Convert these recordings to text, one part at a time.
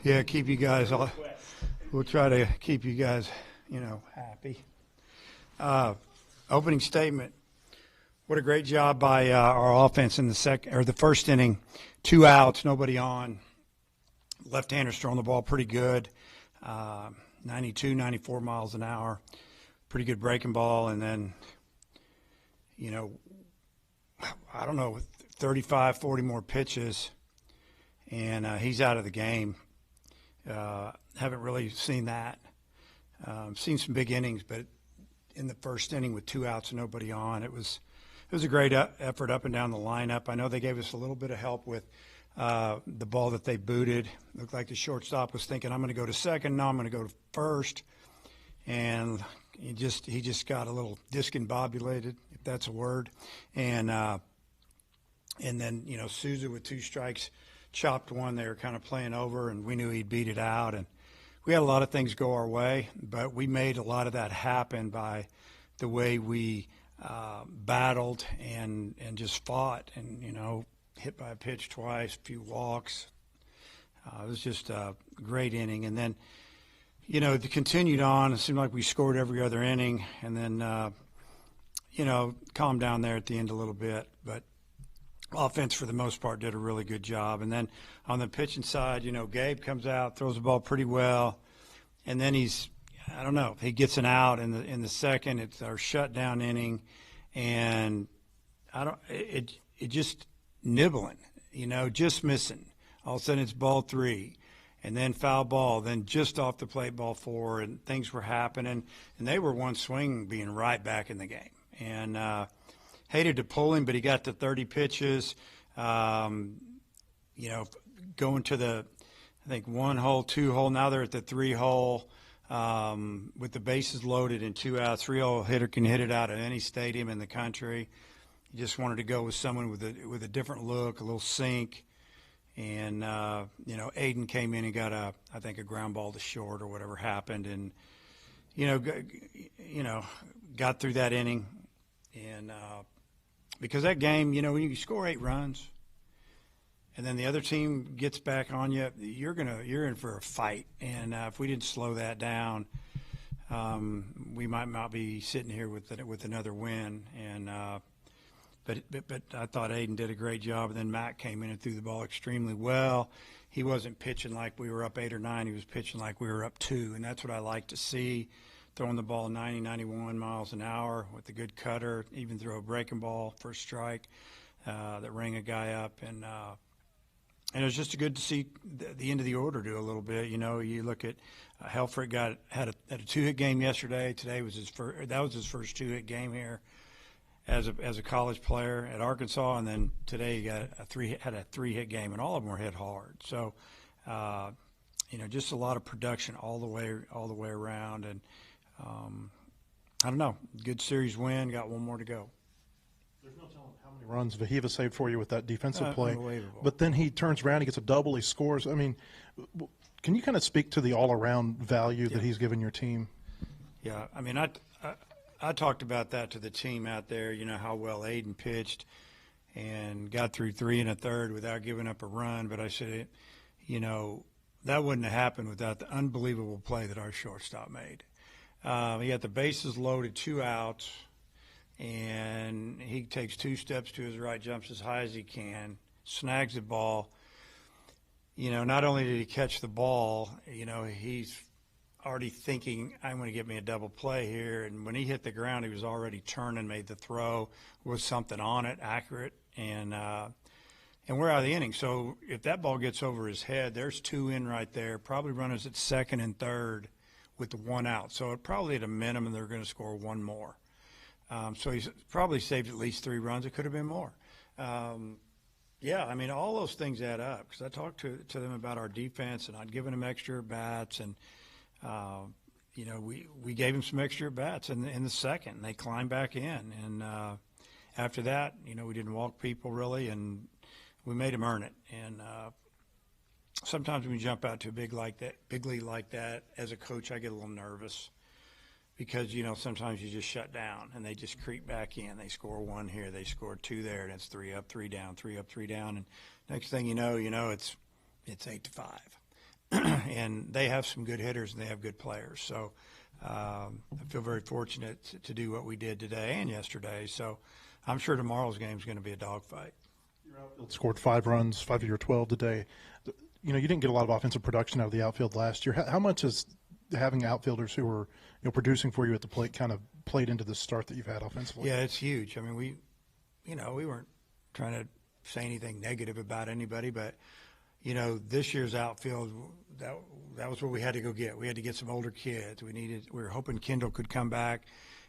Yeah, keep you guys all. We'll try to keep you guys, happy. Opening statement. What a great job by our offense in the first inning. 2 outs, nobody on. Left-handers throwing the ball pretty good. 92, 94 miles an hour. Pretty good breaking ball, and then, I don't know, 35, 40 more pitches, and he's out of the game. Haven't really seen that. Seen some big innings, but in the first inning with 2 outs and nobody on, it was a great effort up and down the lineup. I know they gave us a little bit of help with the ball that they booted. Looked like the shortstop was thinking, I'm going to go to second. No, I'm going to go to first. And he just got a little discombobulated, if that's a word. And then, Souza with 2 strikes chopped one. They were kind of playing over, and we knew he'd beat it out. And we had a lot of things go our way, but we made a lot of that happen by the way we battled and just fought and, hit by a pitch twice, a few walks. It was just a great inning. And then, it continued on. It seemed like we scored every other inning, and then, calmed down there at the end a little bit. But offense, for the most part, did a really good job. And then on the pitching side, Gabe comes out, throws the ball pretty well, and then he gets an out in the second. It's our shutdown inning, and it just nibbling, just missing. All of a sudden it's ball 3, and then foul ball, then just off the plate ball 4, and things were happening, and they were one swing being right back in the game. And hated to pull him, but he got to 30 pitches, going to the, I think, 1 hole, 2 hole. Now they're at the 3 hole with the bases loaded and 2 outs. 3-hole hitter can hit it out at any stadium in the country. He just wanted to go with someone with a different look, a little sink. And, Aiden came in and got a ground ball to short or whatever happened. And, got through that inning. And because that game, when you score 8 runs and then the other team gets back on you, you're in for a fight. And if we didn't slow that down, we might not be sitting here with another win. And but I thought Aiden did a great job. And then Matt came in and threw the ball extremely well. He wasn't pitching like we were up 8 or 9. He was pitching like we were up 2, and that's what I like to see. Throwing the ball 90, 91 miles an hour with a good cutter, even throw a breaking ball for a strike that rang a guy up. And it was just good to see the end of the order do a little bit. You look at Helfrich had a 2-hit game yesterday. Today was his first 2-hit game here as a college player at Arkansas, and then today he had a 3-hit game, and all of them were hit hard. So, just a lot of production all the way around. And I don't know. Good series win. Got one more to go. There's no telling how many runs Vahiva saved for you with that defensive play. Unbelievable. But then he turns around, he gets a double, he scores. I mean, can you kind of speak to the all-around value that he's given your team? Yeah. I mean, I talked about that to the team out there, how well Aiden pitched and got through 3 1/3 without giving up a run. But I said, that wouldn't have happened without the unbelievable play that our shortstop made. He got the bases loaded, 2 outs, and he takes 2 steps to his right, jumps as high as he can, snags the ball. Not only did he catch the ball, he's already thinking, I'm going to get me a double play here. And when he hit the ground, he was already turning, made the throw, was something on it, accurate, and we're out of the inning. So if that ball gets over his head, there's 2 in right there, probably runners at second and third with the 1 out. So it probably at a minimum they're going to score 1 more. So he's probably saved at least 3 runs. It could have been more. Yeah, I mean, all those things add up because I talked to them about our defense, and I'd given them extra bats, and we gave them some extra bats in the second. And they climbed back in, and after that, we didn't walk people really, and we made them earn it. And sometimes when you jump out to a big league like that, as a coach, I get a little nervous because, sometimes you just shut down and they just creep back in. They score 1 here, they score 2 there, and it's 3 up, 3 down, 3 up, 3 down. And next thing you know, it's 8-5. and they have some good hitters and they have good players. So I feel very fortunate to do what we did today and yesterday. So I'm sure tomorrow's game is going to be a dogfight. Your outfield scored 5 runs, 5 of your 12 today. You didn't get a lot of offensive production out of the outfield last year. How much is having outfielders who are producing for you at the plate kind of played into the start that you've had offensively? Yeah, it's huge. I mean, we weren't trying to say anything negative about anybody, but this year's outfield, that was what we had to go get. We had to get some older kids. We were hoping Kendall could come back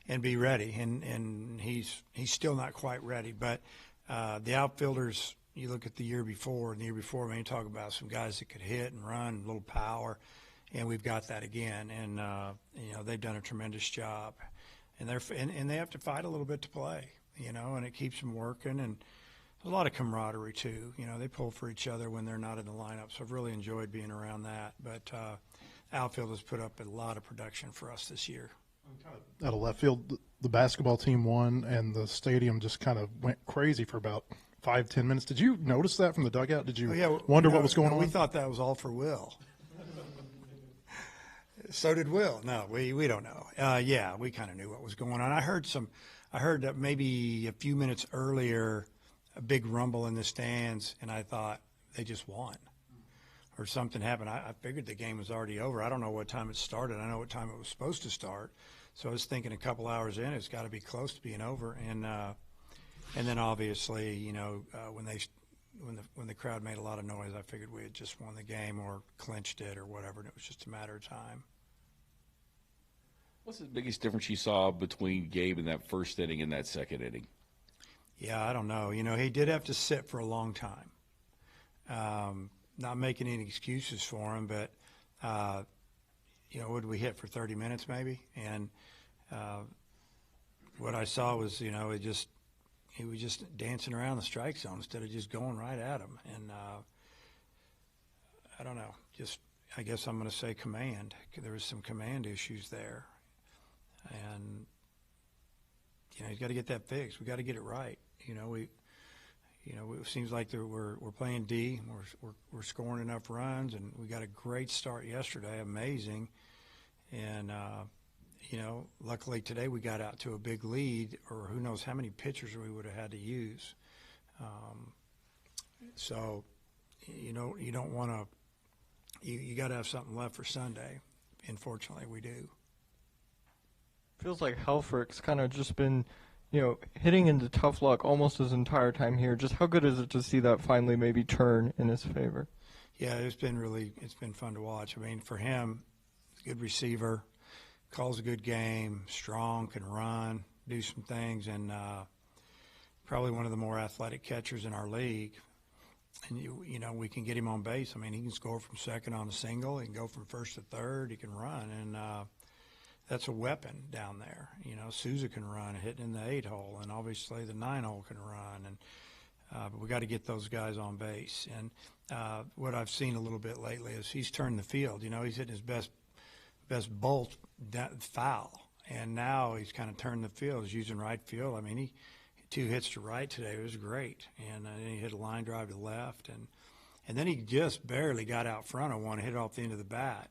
and be ready, and he's still not quite ready. But the outfielders, you look at the year before, and the year before, you talk about some guys that could hit and run, a little power, and we've got that again. And they've done a tremendous job, and they have to fight a little bit to play, and it keeps them working. And a lot of camaraderie too. They pull for each other when they're not in the lineup. So I've really enjoyed being around that. But outfield has put up a lot of production for us this year. Out of left field, the basketball team won, and the stadium just kind of went crazy for about 5-10 minutes. Did you notice that from the dugout? Did you wonder what was going on? We thought that was all for Will. So did Will. No, we don't know. Yeah, we kind of knew what was going on. I heard that maybe a few minutes earlier, a big rumble in the stands, and I thought they just won or something happened. I figured the game was already over. I don't know what time it started. I know what time it was supposed to start. So I was thinking a couple hours in, it's got to be close to being over. And then obviously, when the crowd made a lot of noise, I figured we had just won the game or clinched it or whatever, and it was just a matter of time. What's the biggest difference you saw between Gabe in that first inning and that second inning? Yeah, I don't know. He did have to sit for a long time. Not making any excuses for him, but, what did we hit for 30 minutes maybe? And what I saw was, he was just dancing around the strike zone instead of just going right at him. And I don't know, I guess I'm going to say command. There was some command issues there. And, he's got to get that fixed. We got to get it right. It seems like we're playing D. We're scoring enough runs, and we got a great start yesterday, amazing. And luckily today we got out to a big lead, or who knows how many pitchers we would have had to use. So you don't want to. You got to have something left for Sunday. Unfortunately, we do. Feels like Helfrich's kind of just been, hitting into tough luck almost his entire time here. Just how good is it to see that finally maybe turn in his favor? Yeah, it's been fun to watch. I mean, for him, good receiver, calls a good game, strong, can run, do some things, and probably one of the more athletic catchers in our league. And we can get him on base. I mean, he can score from second on a single. He can go from first to third. He can run, and that's a weapon down there. Souza can run, hitting in the 8-hole, and obviously the 9-hole can run. And but we got to get those guys on base. And what I've seen a little bit lately is he's turned the field. He's hitting his best bolt foul, and now he's kind of turned the field. He's using right field. I mean, he 2 hits to right today. It was great, and then he hit a line drive to left, and then he just barely got out front on one, hit it off the end of the bat.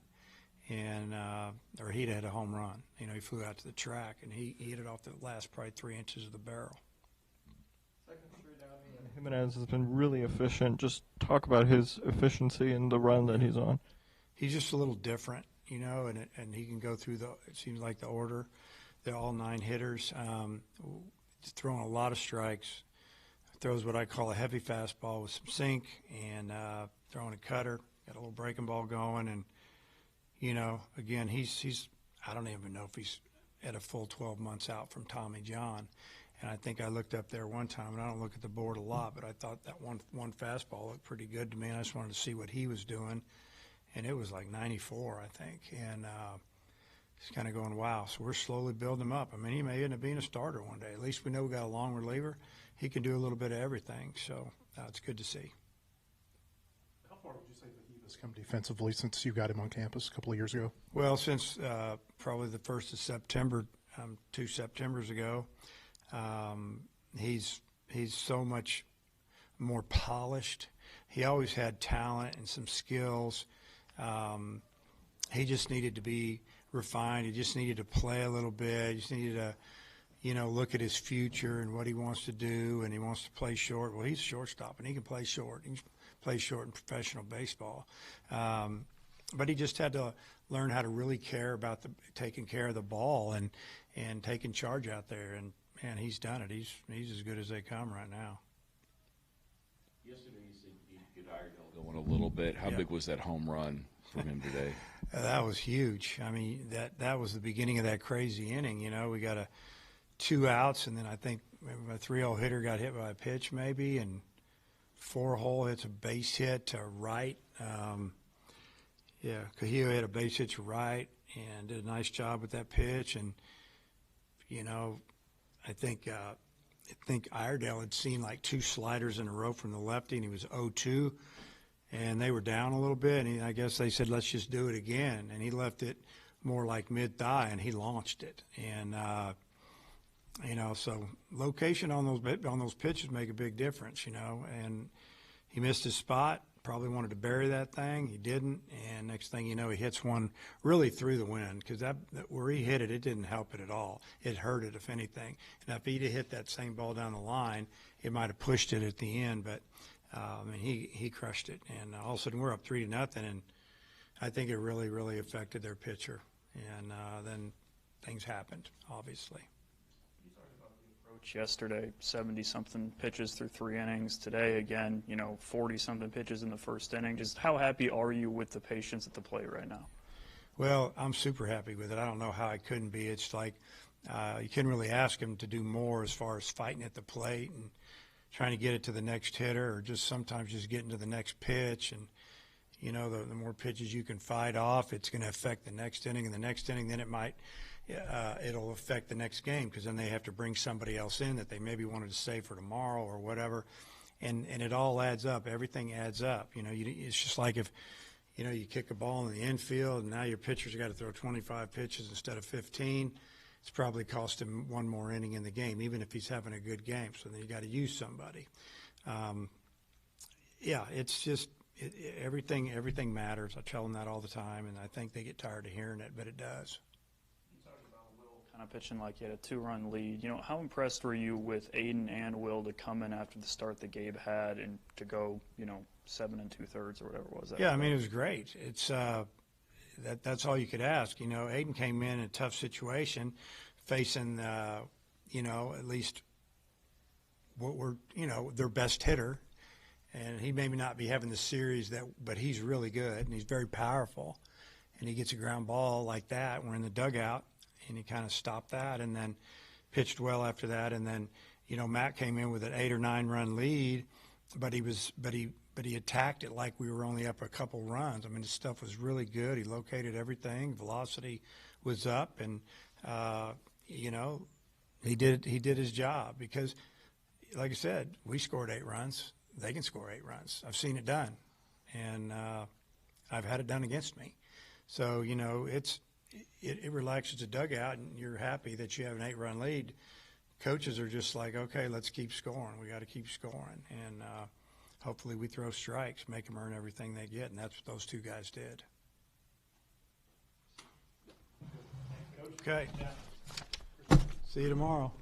And or he'd had a home run. He flew out to the track, and he hit it off the last probably 3 inches of the barrel. Gimenez has been really efficient. Just talk about his efficiency and the run that he's on. He's just a little different, and he can go through it seems like the order. They're all 9 hitters, throwing a lot of strikes. Throws what I call a heavy fastball with some sink, and throwing a cutter. Got a little breaking ball going, and again, he's I don't even know if he's at a full 12 months out from Tommy John. And I think I looked up there one time, and I don't look at the board a lot, but I thought that one fastball looked pretty good to me, and I just wanted to see what he was doing. And it was like 94, I think. And he's kind of going, wow. So we're slowly building him up. I mean, he may end up being a starter one day. At least we know we got a long reliever. He can do a little bit of everything. So it's good to see. How far would you say that he has come defensively since you got him on campus a couple of years ago? Well, since probably the 1st of September, 2 Septembers ago, he's so much more polished. He always had talent and some skills. He just needed to be refined. He just needed to play a little bit. He just needed to, look at his future and what he wants to do, and he wants to play short. Well, he's a shortstop, and he can play short. He can play short in professional baseball. But he just had to learn how to really care about taking care of the ball and taking charge out there. And he's done it. He's as good as they come right now. Yesterday you said you could Iredell going a little bit. How big was that home run from him today? That was huge. I mean, that was the beginning of that crazy inning. We got 2 outs, and then I think maybe a 3-0 hitter got hit by a pitch maybe, and 4-hole hits a base hit to right. Cahillo had a base hit to right and did a nice job with that pitch. And, I think Iredell had seen like 2 sliders in a row from the lefty, and he was 0-2. And they were down a little bit, and I guess they said, let's just do it again. And he left it more like mid-thigh, and he launched it. And, so location on those pitches make a big difference, And he missed his spot, probably wanted to bury that thing. He didn't, and next thing you know, he hits one really through the wind, because that where he hit it, it didn't help it at all. It hurt it, if anything. And if he'd have hit that same ball down the line, it might have pushed it at the end, but he crushed it, and all of a sudden we're up 3-0, and I think it really, really affected their pitcher, and then things happened, obviously. You talked about the approach yesterday, 70-something pitches through 3 innings. Today, again, 40-something pitches in the first inning. Just how happy are you with the patience at the plate right now? Well, I'm super happy with it. I don't know how I couldn't be. It's like you couldn't really ask him to do more as far as fighting at the plate and trying to get it to the next hitter, or just sometimes just getting to the next pitch. And, the more pitches you can fight off, it's going to affect the next inning. And the next inning, then it'll affect the next game, because then they have to bring somebody else in that they maybe wanted to save for tomorrow or whatever. And it all adds up. Everything adds up. It's just like if, you kick a ball in the infield and now your pitcher's got to throw 25 pitches instead of 15. It's probably cost him 1 more inning in the game, even if he's having a good game. So then you got to use somebody. It's just everything matters. I tell them that all the time, and I think they get tired of hearing it, but it does. You talked about Will kind of pitching like he had a 2-run lead. How impressed were you with Aiden and Will to come in after the start that Gabe had and to go, 7 2/3 or whatever it was? Yeah, I mean, it was great. It's that's all you could ask. Aiden came in a tough situation, facing, at least what were, their best hitter. And he may not be having the series but he's really good, and he's very powerful. And he gets a ground ball like that. We're in the dugout, and he kind of stopped that and then pitched well after that. And then, Matt came in with an 8 or 9 run lead, but he attacked it like we were only up a couple runs. I mean, his stuff was really good. He located everything. Velocity was up, and he did his job, because, like I said, we scored 8 runs. They can score 8 runs. I've seen it done, and I've had it done against me. So it relaxes the dugout, and you're happy that you have an 8-run lead. Coaches are just like, okay, let's keep scoring. We got to keep scoring, and hopefully we throw strikes, make them earn everything they get, and that's what those 2 guys did. Okay. See you tomorrow.